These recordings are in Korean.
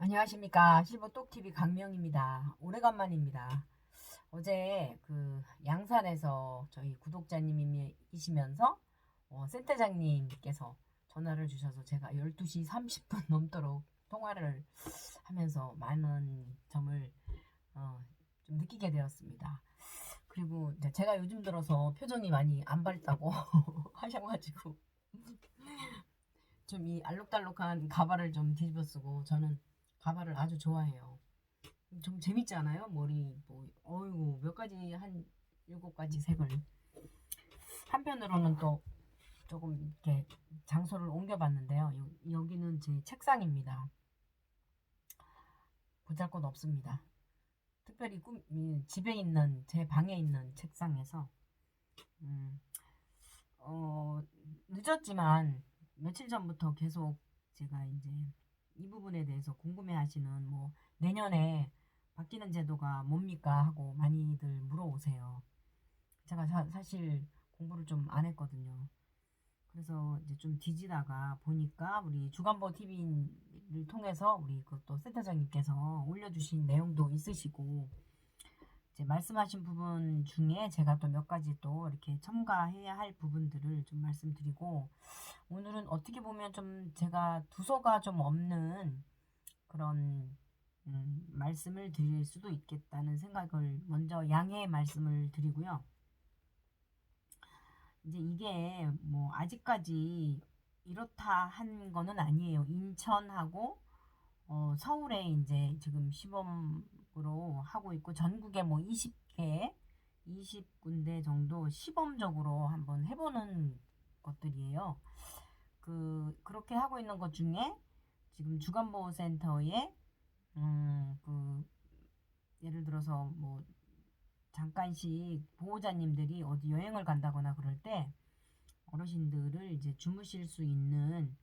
안녕하십니까. 실버똑TV 강명입니다. 오래간만입니다. 어제 양산에서 저희 구독자님이시면서 센터장님께서 전화를 주셔서 제가 12시 30분 넘도록 통화를 하면서 많은 점을 좀 느끼게 되었습니다. 그리고 이제 제가 요즘 들어서 표정이 많이 안 밝다고 하셔가지고 좀 이 알록달록한 가발을 좀 뒤집어 쓰고, 저는 가발을 아주 좋아해요. 좀 재밌지 않아요? 머리 뭐 어이구 몇 가지, 한 7가지 색을. 한편으로는 또 조금 이렇게 장소를 옮겨봤는데요. 여기는 제 책상입니다. 보잘것 없습니다. 특별히 집에 있는, 제 방에 있는 책상에서 음, 어, 늦었지만 며칠 전부터 계속 제가 이제 이 부분에 대해서 궁금해 하시는, 뭐 내년에 바뀌는 제도가 뭡니까 하고 많이들 물어오세요. 제가 사실 공부를 좀 안 했거든요. 그래서 이제 좀 뒤지다가 보니까 우리 주간보 TV를 통해서 우리 그또 센터장님께서 올려주신 내용도 있으시고, 이제 말씀하신 부분 중에 제가 또 몇 가지 또 이렇게 첨가해야 할 부분들을 좀 말씀드리고, 오늘은 어떻게 보면 좀 제가 두서가 좀 없는 그런 말씀을 드릴 수도 있겠다는 생각을 먼저 양해의 말씀을 드리고요. 이제 이게 뭐 아직까지 이렇다 한 거는 아니에요. 인천하고 서울에 이제 지금 시범으로 하고 있고, 전국에 뭐 20군데 정도 시범적으로 한번 해보는 것들이에요. 그렇게 하고 있는 것 중에 지금 주간보호센터에 예를 들어서 뭐 잠깐씩 보호자님들이 어디 여행을 간다거나 그럴 때 어르신들을 이제 주무실 수 있는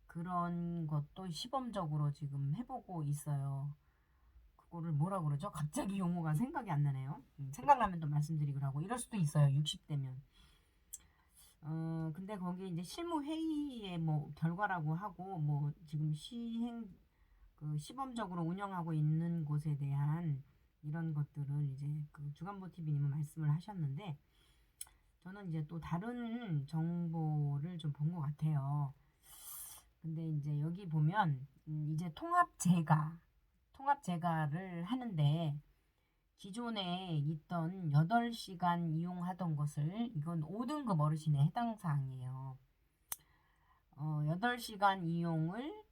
그런 것도 시범적으로 지금 해보고 있어요. 그거를 뭐라 그러죠? 갑자기 용어가 생각이 안 나네요. 생각나면 또 말씀드리기로 하고, 이럴 수도 있어요. 60대면. 근데 거기 이제 실무 회의의 뭐 결과라고 하고, 뭐 지금 시범적으로 운영하고 있는 곳에 대한 이런 것들을 이제 주간보 TV님은 말씀을 하셨는데, 저는 이제 또 다른 정보를 좀 본 것 같아요. 근데 이제 여기 보면 이제 통합재가를 하는데, 기존에 있던 8시간 이용하던 것을, 이건 5등급 어르신에 해당 사항이에요. 8시간 이용을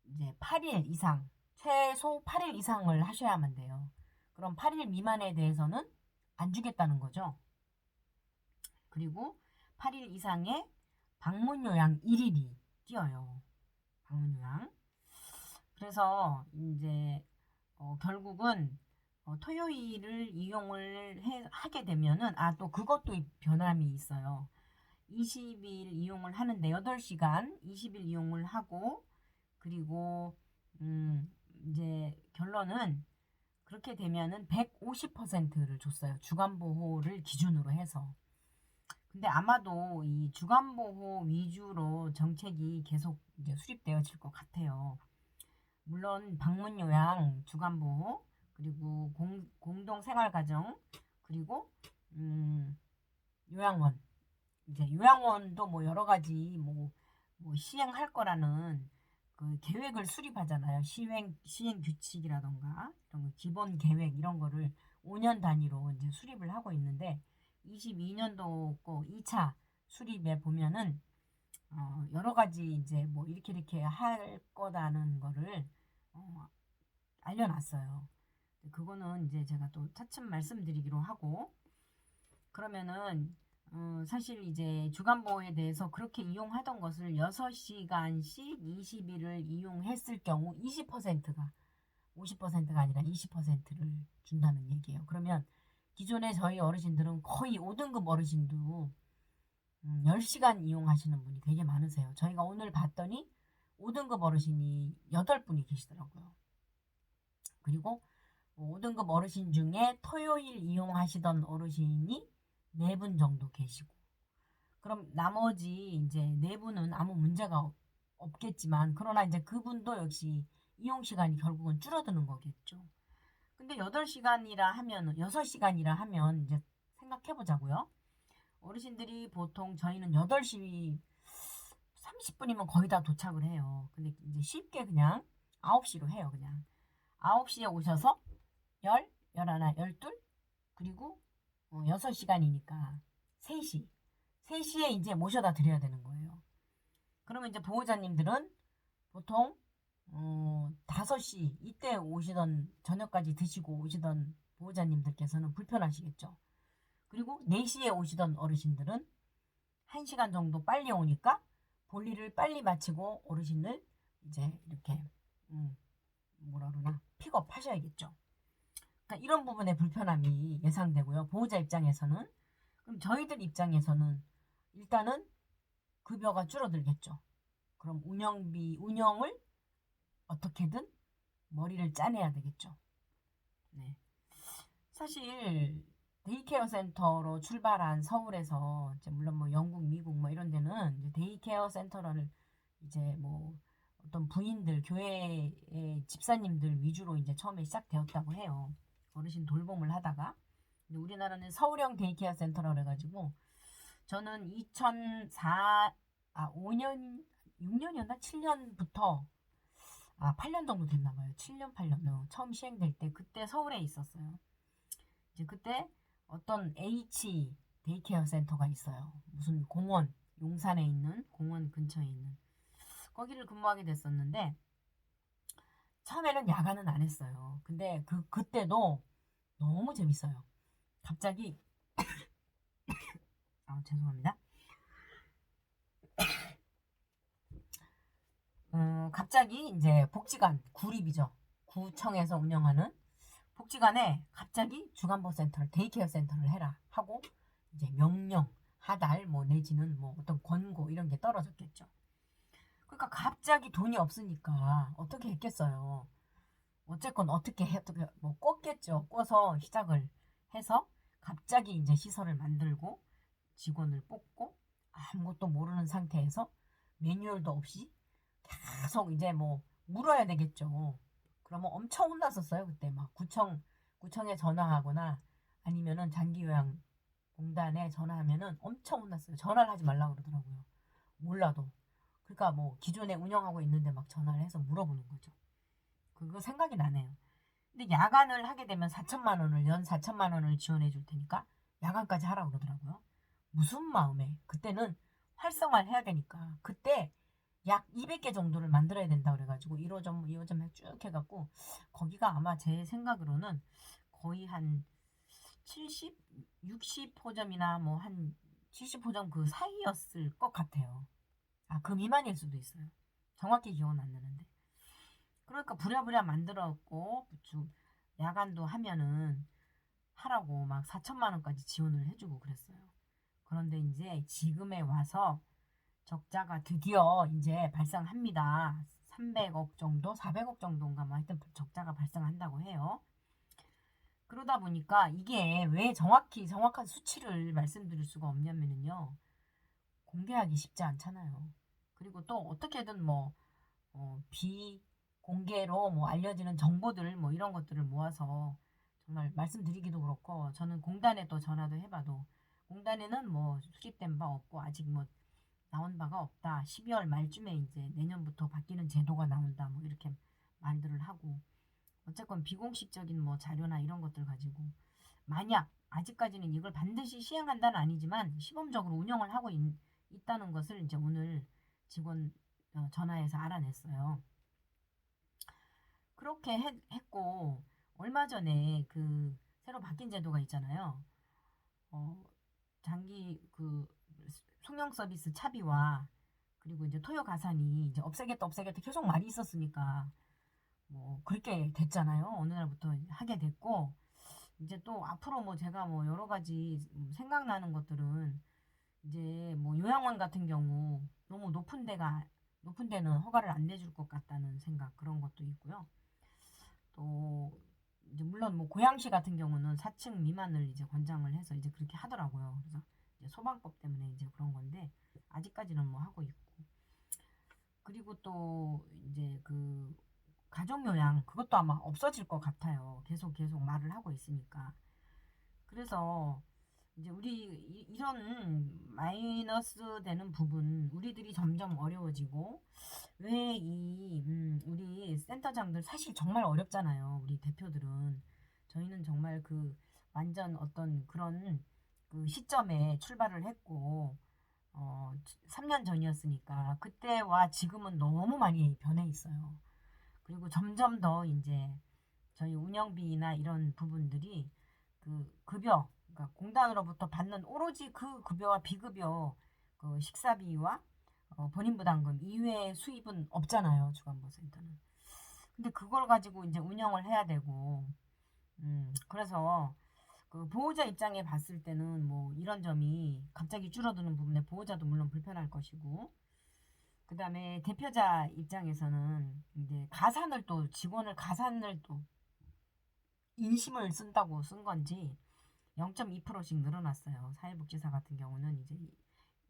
이제 8일 이상, 최소 8일 이상을 하셔야만 돼요. 그럼 8일 미만에 대해서는 안 주겠다는 거죠. 그리고 8일 이상의 방문 요양 1일이 뛰어요. 방문 요양. 그래서 이제 결국은 토요일을 이용을 하게 되면은, 또 그것도 변함이 있어요. 20일 이용을 하는데 8시간 20일 이용을 하고, 그리고 이제 결론은 그렇게 되면은 150%를 줬어요. 주간보호를 기준으로 해서. 근데 아마도 이 주간보호 위주로 정책이 계속 이제 수립되어질 것 같아요. 물론 방문요양, 주간보호, 그리고 공동생활가정, 그리고 요양원. 이제 요양원도 뭐 여러 가지 뭐 시행할 거라는 그 계획을 수립하잖아요. 시행 규칙이라던가 이런 거, 기본 계획 이런 거를 5년 단위로 이제 수립을 하고 있는데, 22년도 거 2차 수립에 보면은 여러 가지 이제 뭐 이렇게 할 거다는 거를 알려놨어요. 그거는 이제 제가 또 차츰 말씀드리기로 하고, 그러면은 사실 이제 주간보호에 대해서 그렇게 이용하던 것을 6시간씩 20일을 이용했을 경우 20%가 50%가 아니라 20%를 준다는 얘기예요. 그러면 기존에 저희 어르신들은 거의 5등급 어르신도 10시간 이용하시는 분이 되게 많으세요. 저희가 오늘 봤더니 5등급 어르신이 8분이 계시더라고요. 그리고 5등급 어르신 중에 토요일 이용하시던 어르신이 4분 정도 계시고, 그럼 나머지 이제 4분은 아무 문제가 없겠지만, 그러나 이제 그분도 역시 이용 시간이 결국은 줄어드는 거겠죠. 근데 8시간이라 하면 6시간이라 하면 이제 생각해 보자고요. 어르신들이 보통 저희는 8시 30분이면 거의 다 도착을 해요. 근데 이제 쉽게 그냥 9시로 해요. 그냥 9시에 오셔서 11, 12 그리고 6시간이니까 3시 3시에 이제 모셔다 드려야 되는 거예요. 그러면 이제 보호자님들은 보통 5시 이때 오시던 저녁까지 드시고 오시던 보호자님들께서는 불편하시겠죠. 그리고 4시에 오시던 어르신들은 1시간 정도 빨리 오니까 볼일을 빨리 마치고 어르신을 이제 이렇게 뭐라 그러나 픽업하셔야겠죠. 그러니까 이런 부분의 불편함이 예상되고요. 보호자 입장에서는 그럼 저희들 입장에서는 일단은 급여가 줄어들겠죠. 그럼 운영을 어떻게든 머리를 짜내야 되겠죠. 네. 사실 데이케어 센터로 출발한 서울에서 이제 물론 뭐 영국, 미국 뭐 이런 데는 이제 데이케어 센터를 이제 뭐 어떤 부인들, 교회의 집사님들 위주로 이제 처음에 시작되었다고 해요. 어르신 돌봄을 하다가. 근데 우리나라는 서울형 데이케어 센터라고 해가지고 저는 5년, 6년이었나? 7년부터 8년 정도 됐나 봐요. 7년, 8년. 처음 시행될 때 그때 서울에 있었어요. 이제 그때 어떤 H 데이케어 센터가 있어요. 무슨 공원, 용산에 있는 공원 근처에 있는 거기를 근무하게 됐었는데 처음에는 야간은 안 했어요. 근데 그때도 너무 재밌어요. 갑자기 죄송합니다. 갑자기 이제 복지관 구립이죠. 구청에서 운영하는 복지관에 갑자기 주간보 센터를 데이케어 센터를 해라 하고 이제 명령 하달 뭐 내지는 뭐 어떤 권고 이런 게 떨어졌겠죠. 그러니까 갑자기 돈이 없으니까 어떻게 했겠어요. 어쨌건 어떻게 뭐 꿨겠죠. 꿔서 시작을 해서 갑자기 이제 시설을 만들고 직원을 뽑고 아무것도 모르는 상태에서 매뉴얼도 없이 계속 이제 뭐 물어야 되겠죠. 그러면 엄청 혼났었어요. 그때 막 구청에 전화하거나 아니면은 장기요양공단에 전화하면은 엄청 혼났어요. 전화를 하지 말라고 그러더라고요. 몰라도. 그러니까 뭐 기존에 운영하고 있는데 막 전화를 해서 물어보는 거죠. 그거 생각이 나네요. 근데 야간을 하게 되면 4천만 원을 연 4천만 원을 지원해 줄 테니까 야간까지 하라고 그러더라고요. 무슨 마음에? 그때는 활성화를 해야 되니까. 그때 약 200개 정도를 만들어야 된다 그래가지고 1호점, 2호점 쭉 해갖고 거기가 아마 제 생각으로는 거의 한 70, 60호점이나 뭐 한 70호점 그 사이였을 것 같아요. 그 미만일 수도 있어요. 정확히 기억은 안 나는데. 그러니까 부랴부랴 만들었고 야간도 하면은 하라고 막 4천만 원까지 지원을 해주고 그랬어요. 그런데 이제 지금에 와서 적자가 드디어 이제 발생합니다. 300억 정도, 400억 정도인가 뭐 하여튼 적자가 발생한다고 해요. 그러다 보니까 이게 왜 정확한 수치를 말씀드릴 수가 없냐면요. 공개하기 쉽지 않잖아요. 그리고 또 어떻게든 뭐 비공개로 뭐 알려지는 정보들 뭐 이런 것들을 모아서 정말 말씀드리기도 그렇고 저는 공단에 또 전화도 해봐도 공단에는 뭐 수립된 바 없고 아직 뭐 나온 바가 없다. 12월 말쯤에 이제 내년부터 바뀌는 제도가 나온다. 뭐 이렇게 말들을 하고 어쨌건 비공식적인 뭐 자료나 이런 것들 가지고 만약 아직까지는 이걸 반드시 시행한다는 아니지만 시범적으로 운영을 하고 있다는 것을 이제 오늘 직원 전화해서 알아냈어요. 그렇게 했고 얼마 전에 그 새로 바뀐 제도가 있잖아요. 장기 그 송영 서비스 차비와 그리고 이제 토요 가산이 이제 없애겠다 계속 말이 있었으니까 뭐 그렇게 됐잖아요. 어느 날부터 하게 됐고 이제 또 앞으로 뭐 제가 뭐 여러 가지 생각나는 것들은 이제 뭐 요양원 같은 경우 너무 높은 데는 허가를 안 내줄 것 같다는 생각 그런 것도 있고요. 또 이제 물론 뭐 고양시 같은 경우는 4층 미만을 이제 권장을 해서 이제 그렇게 하더라고요. 그래서 이제 소방법 때문에 이제 그런 건데 아직까지는 뭐 하고 있고 그리고 또 이제 그 가족요양 그것도 아마 없어질 것 같아요. 계속 말을 하고 있으니까. 그래서 이제 우리 이런 마이너스 되는 부분 우리들이 점점 어려워지고 왜 우리 센터장들 사실 정말 어렵잖아요. 우리 대표들은 저희는 정말 그 완전 어떤 그런 그 시점에 출발을 했고 3년 전이었으니까 그때와 지금은 너무 많이 변해 있어요. 그리고 점점 더 이제 저희 운영비나 이런 부분들이 그 급여, 그러니까 공단으로부터 받는 오로지 그 급여와 비급여, 그 식사비와 본인부담금 이외의 수입은 없잖아요, 주간보센터는. 근데 그걸 가지고 이제 운영을 해야 되고, 그래서 그 보호자 입장에 봤을 때는 뭐 이런 점이 갑자기 줄어드는 부분에 보호자도 물론 불편할 것이고, 그 다음에 대표자 입장에서는 이제 가산을 또 직원을 가산을 또 인심을 쓴다고 쓴 건지 0.2%씩 늘어났어요. 사회복지사 같은 경우는 이제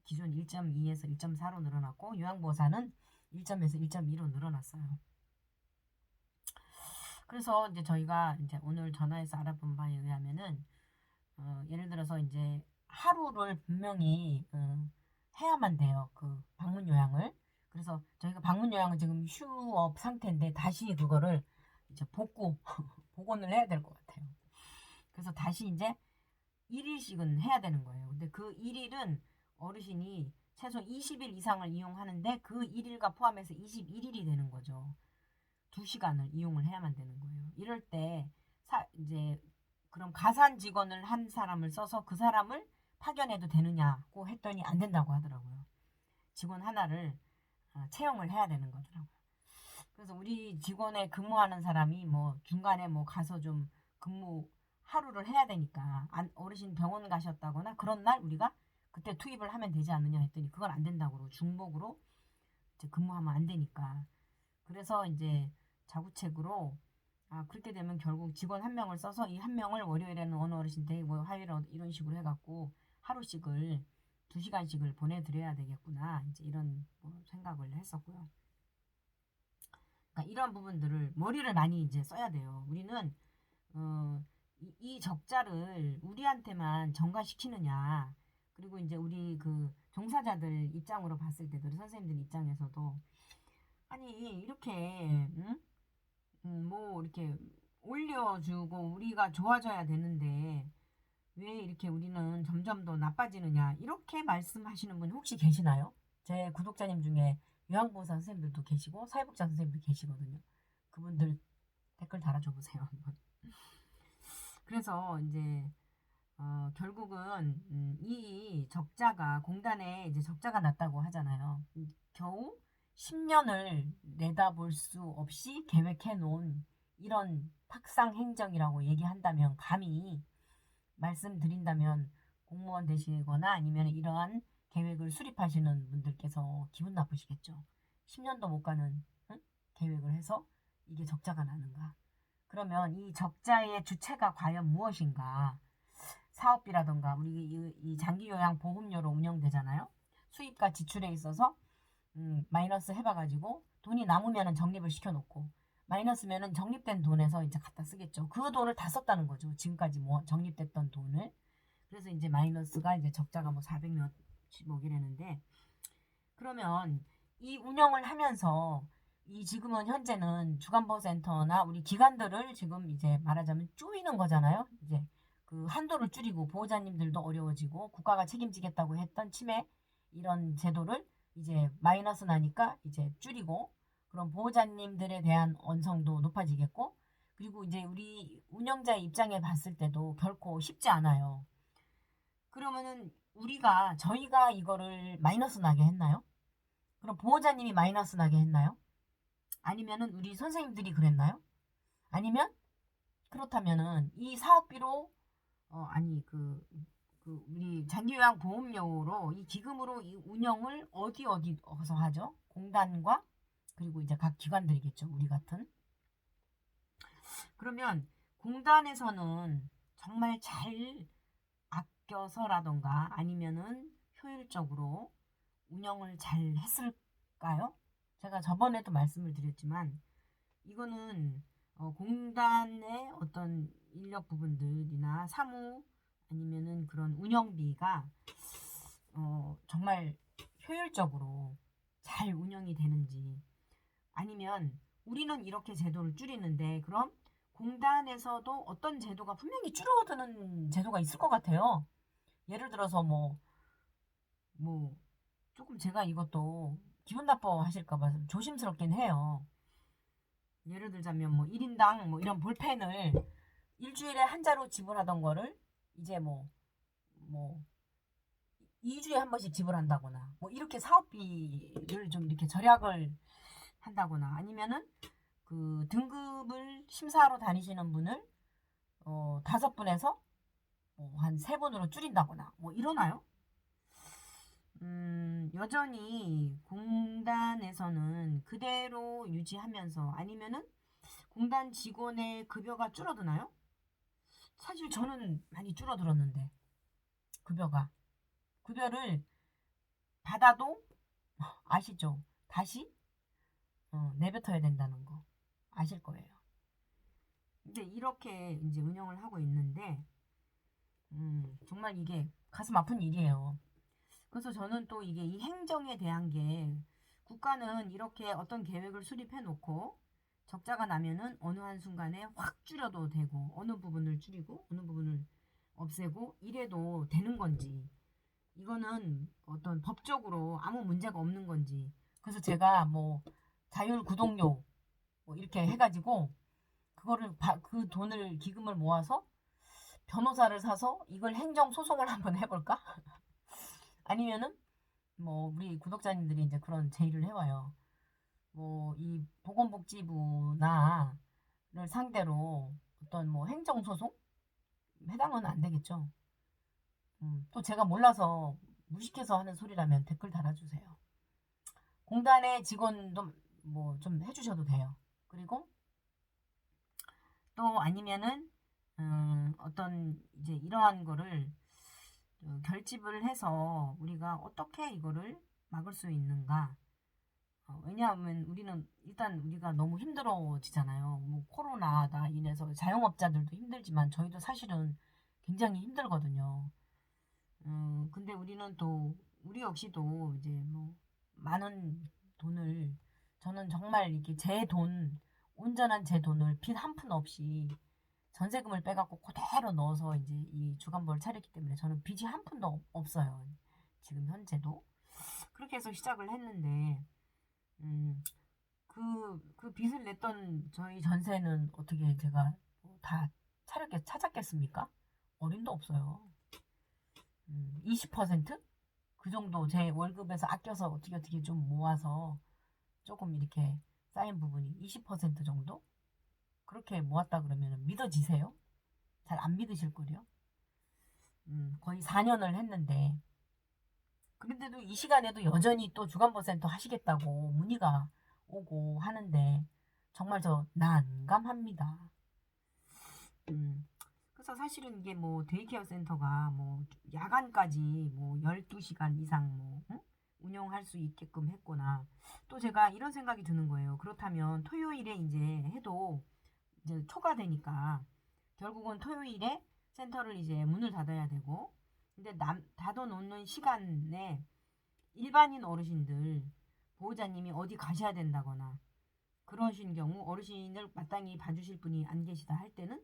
기존 1.2에서 1.4로 늘어났고 요양보호사는 1.에서 1.2로 늘어났어요. 그래서 이제 저희가 이제 오늘 전화해서 알아본 바에 의하면은 예를 들어서 이제 하루를 분명히 해야만 돼요. 그 방문 요양을. 그래서 저희가 방문 요양은 지금 휴업 상태인데 다시 그거를 이제 복원을 해야 될 것 같아요. 그래서 다시 이제 1일씩은 해야 되는 거예요. 근데 그 1일은 어르신이 최소 20일 이상을 이용하는데 그 1일과 포함해서 21일이 되는 거죠. 2시간을 이용을 해야만 되는 거예요. 이럴 때 이제 그럼 가산 직원을 한 사람을 써서 그 사람을 파견해도 되느냐고 했더니 안 된다고 하더라고요. 직원 하나를 채용을 해야 되는 거더라고요. 그래서 우리 직원에 근무하는 사람이 뭐 중간에 뭐 가서 좀 근무 하루를 해야 되니까 어르신 병원 가셨다거나 그런 날 우리가 그때 투입을 하면 되지 않느냐 했더니 그건 안 된다고 중복으로 이제 근무하면 안 되니까 그래서 이제 자구책으로 그렇게 되면 결국 직원 한 명을 써서 이 한 명을 월요일에는 어느 어르신 댁, 뭐 화요일에 이런 식으로 해갖고 하루씩을 2시간씩을 보내드려야 되겠구나 이제 이런 뭐 생각을 했었고요. 그러니까 이런 부분들을 머리를 많이 이제 써야 돼요. 우리는 이 적자를 우리한테만 전가시키느냐 그리고 이제 우리 그 종사자들 입장으로 봤을 때도 선생님들 입장에서도 아니 이렇게 뭐 이렇게 올려주고 우리가 좋아져야 되는데 왜 이렇게 우리는 점점 더 나빠지느냐 이렇게 말씀하시는 분 혹시 계시나요? 제 구독자님 중에 요양보호사 선생님들도 계시고 사회복지사 선생님도 계시거든요. 그분들 댓글 달아줘 보세요 한번. 그래서 이제 결국은 이 적자가 공단에 이제 적자가 났다고 하잖아요. 겨우 10년을 내다볼 수 없이 계획해 놓은 이런 탁상 행정이라고 얘기한다면 감히 말씀드린다면 공무원 되시거나 아니면 이러한 계획을 수립하시는 분들께서 기분 나쁘시겠죠. 10년도 못 가는 계획을 해서 이게 적자가 나는가. 그러면 이 적자의 주체가 과연 무엇인가. 사업비라던가 우리 이 장기요양 보험료로 운영되잖아요. 수입과 지출에 있어서 마이너스 해봐가지고 돈이 남으면은 적립을 시켜놓고 마이너스면은 적립된 돈에서 이제 갖다 쓰겠죠. 그 돈을 다 썼다는 거죠. 지금까지 뭐 적립됐던 돈을. 그래서 이제 마이너스가 이제 적자가 뭐 400몇십억이라는데 그러면 이 운영을 하면서 이 지금은 현재는 주간보센터나 우리 기관들을 지금 이제 말하자면 쪼이는 거잖아요. 이제 그 한도를 줄이고 보호자님들도 어려워지고 국가가 책임지겠다고 했던 치매 이런 제도를 이제 마이너스 나니까 이제 줄이고 그럼 보호자님들에 대한 언성도 높아지겠고 그리고 이제 우리 운영자의 입장에 봤을 때도 결코 쉽지 않아요. 그러면은 저희가 이거를 마이너스 나게 했나요? 그럼 보호자님이 마이너스 나게 했나요? 아니면은 우리 선생님들이 그랬나요? 아니면 그렇다면은 이 사업비로 우리 장기요양 보험료로 이 기금으로 이 운영을 어디서 하죠? 공단과 그리고 이제 각 기관들이겠죠. 우리 같은. 그러면 공단에서는 정말 잘 아껴서라던가 아니면은 효율적으로 운영을 잘 했을까요? 제가 저번에도 말씀을 드렸지만 이거는 공단의 어떤 인력 부분들이나 사무 아니면은 그런 운영비가 정말 효율적으로 잘 운영이 되는지, 아니면 우리는 이렇게 제도를 줄이는데 그럼 공단에서도 어떤 제도가 분명히 줄어드는 제도가 있을 것 같아요. 예를 들어서 뭐 조금 제가 이것도 기분 나빠 하실까봐 조심스럽긴 해요. 예를 들자면 뭐 1인당 뭐 이런 볼펜을 일주일에 한 자루 지불하던 거를 이제 뭐 2주에 한 번씩 지불한다거나, 뭐 이렇게 사업비를 좀 이렇게 절약을 한다거나, 아니면은 그 등급을 심사하러 다니시는 분을 5분에서 한 3분으로 줄인다거나 뭐 이러나요? 여전히 공단에서는 그대로 유지하면서, 아니면은 공단 직원의 급여가 줄어드나요? 사실 저는 많이 줄어들었는데, 급여를 받아도 아시죠? 다시 내뱉어야 된다는 거 아실 거예요. 근데 이렇게 이제 운영을 하고 있는데 정말 이게 가슴 아픈 일이에요. 그래서 저는 또 이게 이 행정에 대한 게, 국가는 이렇게 어떤 계획을 수립해 놓고 적자가 나면은 어느 한순간에 확 줄여도 되고, 어느 부분을 줄이고 어느 부분을 없애고 이래도 되는 건지, 이거는 어떤 법적으로 아무 문제가 없는 건지. 그래서 제가 뭐 자율 구독료 뭐 이렇게 해가지고 그 돈을 기금을 모아서 변호사를 사서 이걸 행정 소송을 한번 해볼까? 아니면은 뭐 우리 구독자님들이 이제 그런 제의를 해와요. 뭐 이 보건복지부나를 상대로 어떤 뭐 행정소송 해당은 안 되겠죠. 또 제가 몰라서 무식해서 하는 소리라면 댓글 달아주세요. 공단의 직원도 뭐 좀 해주셔도 돼요. 그리고 또 아니면은 어떤 이제 이러한 거를 결집을 해서 우리가 어떻게 이거를 막을 수 있는가. 왜냐하면 일단 우리가 너무 힘들어지잖아요. 뭐 코로나다 인해서 자영업자들도 힘들지만 저희도 사실은 굉장히 힘들거든요. 근데 우리 역시도 이제 뭐 많은 돈을, 저는 정말 이렇게 온전한 제 돈을 빚 한 푼 없이 전세금을 빼갖고 그대로 넣어서 이제 이 주간벌을 차렸기 때문에 저는 빚이 한 푼도 없어요. 지금 현재도. 그렇게 해서 시작을 했는데, 음, 그 빚을 냈던 저희 전세는 어떻게 제가 다 찾았겠습니까? 어림도 없어요. 20%? 그 정도 제 월급에서 아껴서 어떻게 좀 모아서 조금 이렇게 쌓인 부분이 20% 정도? 그렇게 모았다 그러면 믿어지세요? 잘 안 믿으실걸요? 거의 4년을 했는데, 그런데도 이 시간에도 여전히 또 주간보센터 하시겠다고 문의가 오고 하는데, 정말 저 난감합니다. 그래서 사실은 이게 뭐 데이케어 센터가 뭐 야간까지 뭐 12시간 이상 운영할 수 있게끔 했거나, 또 제가 이런 생각이 드는 거예요. 그렇다면 토요일에 이제 해도 이제 초과되니까 결국은 토요일에 센터를 이제 문을 닫아야 되고, 근데 닫아놓는 시간에 일반인 어르신들 보호자님이 어디 가셔야 된다거나 그러신 경우, 어르신을 마땅히 봐주실 분이 안 계시다 할 때는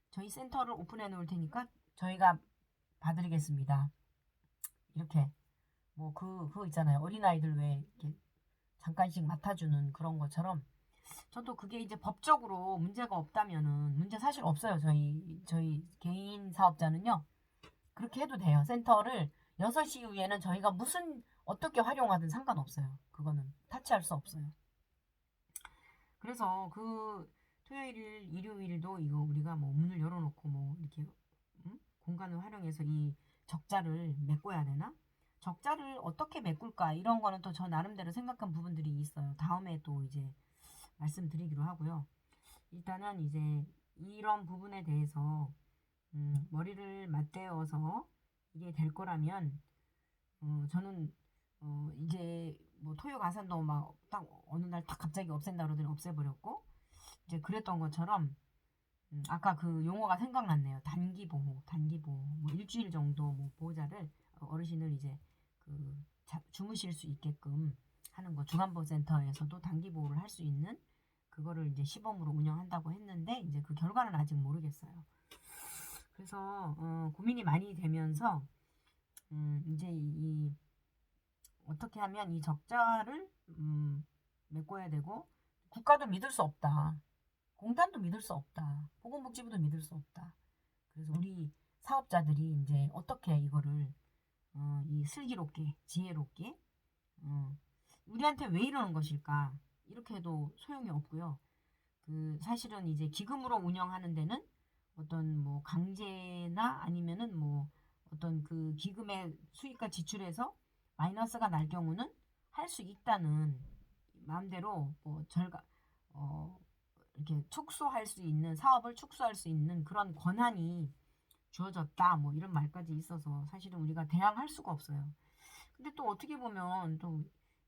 저희 센터를 오픈해 놓을 테니까 저희가 봐드리겠습니다. 이렇게 뭐 그거 있잖아요. 어린아이들 왜 이렇게 잠깐씩 맡아주는 그런 것처럼, 저도 그게 이제 법적으로 문제가 없다면은, 문제 사실 없어요. 저희 개인 사업자는요. 그렇게 해도 돼요. 센터를 6시 이후에는 저희가 어떻게 활용하든 상관없어요. 그거는 타치할 수 없어요. 그래서 그 토요일, 일요일도 이거 우리가 뭐 문을 열어놓고 뭐 이렇게 공간을 활용해서 이 적자를 메꿔야 되나? 적자를 어떻게 메꿀까? 이런 거는 또 저 나름대로 생각한 부분들이 있어요. 다음에 또 이제 말씀드리기로 하고요. 일단은 이제 이런 부분에 대해서 머리를 맞대어서 이게 될 거라면, 저는 이제 뭐 토요 가산도 막 딱 어느 날 딱 갑자기 없앤다 그러더니 없애버렸고, 이제 그랬던 것처럼 아까 그 용어가 생각났네요. 단기 보호, 단기 보호. 뭐 일주일 정도 뭐 보호자를 어르신을 이제 그 주무실 수 있게끔 하는 거 주간보호센터에서도 단기 보호를 할 수 있는 그거를 이제 시범으로 운영한다고 했는데 이제 그 결과는 아직 모르겠어요. 그래서 고민이 많이 되면서 이제 어떻게 하면 이 적자를 메꿔야 되고 국가도 믿을 수 없다. 공단도 믿을 수 없다. 보건복지부도 믿을 수 없다. 그래서 우리 사업자들이 이제 어떻게 이거를 이 슬기롭게 지혜롭게 우리한테 왜 이러는 것일까? 이렇게 해도 소용이 없고요. 그 사실은 이제 기금으로 운영하는 데는 어떤 뭐 강제나 아니면은 뭐 어떤 그 기금의 수익과 지출에서 마이너스가 날 경우는 할 수 있다는 마음대로 뭐 이렇게 축소할 수 있는 사업을 축소할 수 있는 그런 권한이 주어졌다 뭐 이런 말까지 있어서 사실은 우리가 대항할 수가 없어요. 근데 또 어떻게 보면 또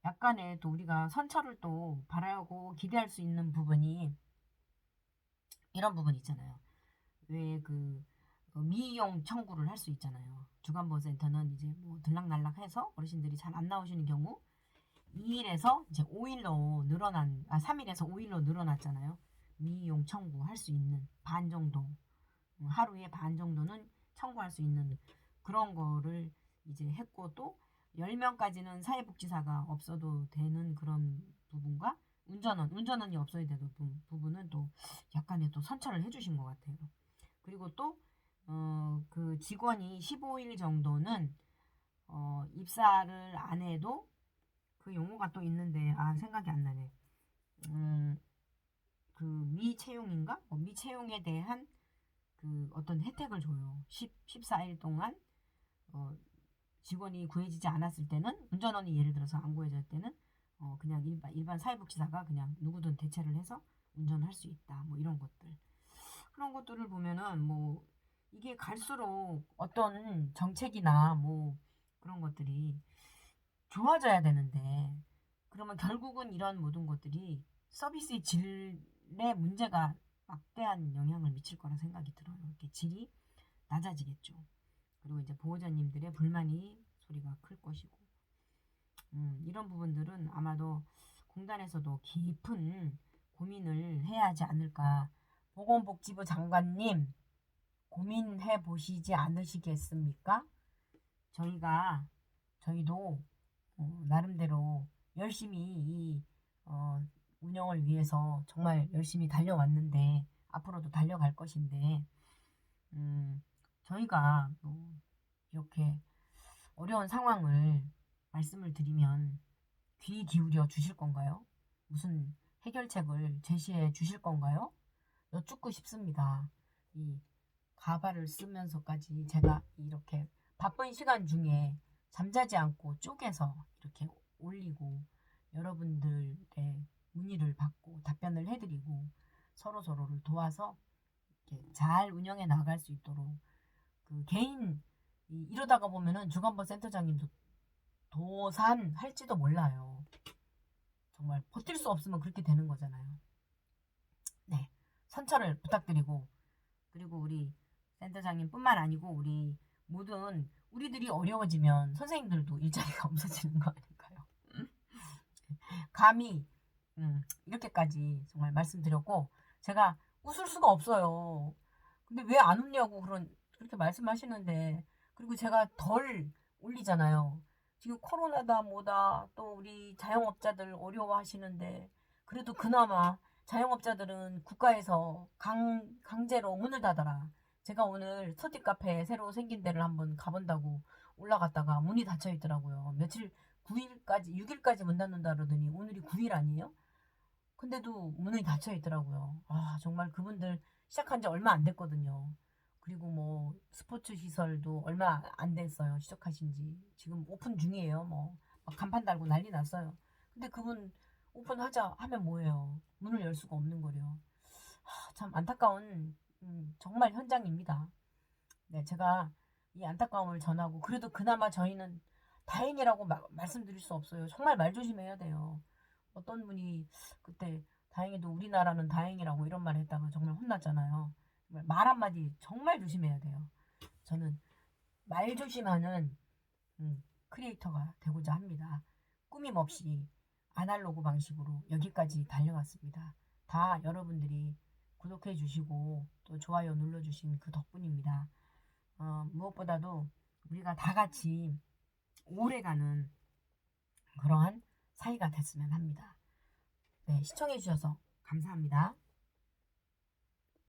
약간의 또 우리가 선처를 또 바라고 기대할 수 있는 부분이 이런 부분 있잖아요. 왜 그 미이용 청구를 할 수 있잖아요. 주간보호센터는 이제 뭐 들락날락해서 어르신들이 잘 안 나오시는 경우 2일에서 이제 5일로 3일에서 5일로 늘어났잖아요. 미이용 청구할 수 있는 반 정도, 하루에 반 정도는 청구할 수 있는 그런 거를 이제 했고 또 10명까지는 사회복지사가 없어도 되는 그런 부분과 운전원이 없어야 되는 부분은 또 약간의 또 선처를 해주신 것 같아요. 그리고 또 그 직원이 15일 정도는 입사를 안 해도 그 용어가 또 있는데 생각이 안 나네. 그 미채용인가? 미채용에 대한 그 어떤 혜택을 줘요. 14일 동안 직원이 구해지지 않았을 때는 운전원이 예를 들어서 안 구해질 때는 그냥 일반 사회복지사가 그냥 누구든 대체를 해서 운전할 수 있다. 뭐 이런 것들. 그런 것들을 보면은 뭐 이게 갈수록 어떤 정책이나 뭐 그런 것들이 좋아져야 되는데 그러면 결국은 이런 모든 것들이 서비스의 질에 문제가 막대한 영향을 미칠 거라 생각이 들어요. 이렇게 질이 낮아지겠죠. 그리고 이제 보호자님들의 불만이 소리가 클 것이고 이런 부분들은 아마도 공단에서도 깊은 고민을 해야 하지 않을까. 보건복지부 장관님 고민해 보시지 않으시겠습니까? 저희도 나름대로 열심히 이 운영을 위해서 정말 열심히 달려왔는데 앞으로도 달려갈 것인데 저희가 뭐 이렇게 어려운 상황을 말씀을 드리면 귀 기울여 주실 건가요? 무슨 해결책을 제시해 주실 건가요? 여쭙고 싶습니다. 이 가발을 쓰면서까지 제가 이렇게 바쁜 시간 중에 잠자지 않고 쪼개서 이렇게 올리고 여러분들의 문의를 받고 답변을 해드리고 서로를 도와서 이렇게 잘 운영해 나갈 수 있도록 그 개인 이러다가 보면은 주간보 센터장님도 도산할지도 몰라요. 정말 버틸 수 없으면 그렇게 되는 거잖아요. 네, 선처를 부탁드리고 그리고 우리 센터장님뿐만 아니고 우리 모든 우리들이 어려워지면 선생님들도 일자리가 없어지는 거 아닐까요? 감히 이렇게까지 정말 말씀드렸고 제가 웃을 수가 없어요. 근데 왜 안 웃냐고 그렇게 말씀하시는데 그리고 제가 덜 올리잖아요. 지금 코로나다 뭐다 또 우리 자영업자들 어려워하시는데 그래도 그나마 자영업자들은 국가에서 강제로 문을 닫아라. 제가 오늘 스터디 카페 새로 생긴 데를 한번 가본다고 올라갔다가 문이 닫혀 있더라고요. 며칠 9일까지 6일까지 문 닫는다 그러더니 오늘이 9일 아니에요? 근데도 문이 닫혀 있더라고요. 정말 그분들 시작한 지 얼마 안 됐거든요. 그리고 뭐 스포츠 시설도 얼마 안 됐어요. 시작하신 지. 지금 오픈 중이에요. 뭐 간판 달고 난리 났어요. 근데 그분 오픈하자 하면 뭐예요? 문을 열 수가 없는 거래요. 참 안타까운 정말 현장입니다. 네, 제가 이 안타까움을 전하고 그래도 그나마 저희는 다행이라고 말씀드릴 수 없어요. 정말 말 조심해야 돼요. 어떤 분이 그때 다행히도 우리나라는 다행이라고 이런 말 했다가 정말 혼났잖아요. 말 한마디 정말 조심해야 돼요. 저는 말 조심하는 크리에이터가 되고자 합니다. 꾸밈 없이 아날로그 방식으로 여기까지 달려왔습니다. 다 여러분들이 구독해 주시고 또 좋아요 눌러 주신 그 덕분입니다. 무엇보다도 우리가 다 같이 오래가는 그러한 사이가 됐으면 합니다. 네, 시청해 주셔서 감사합니다.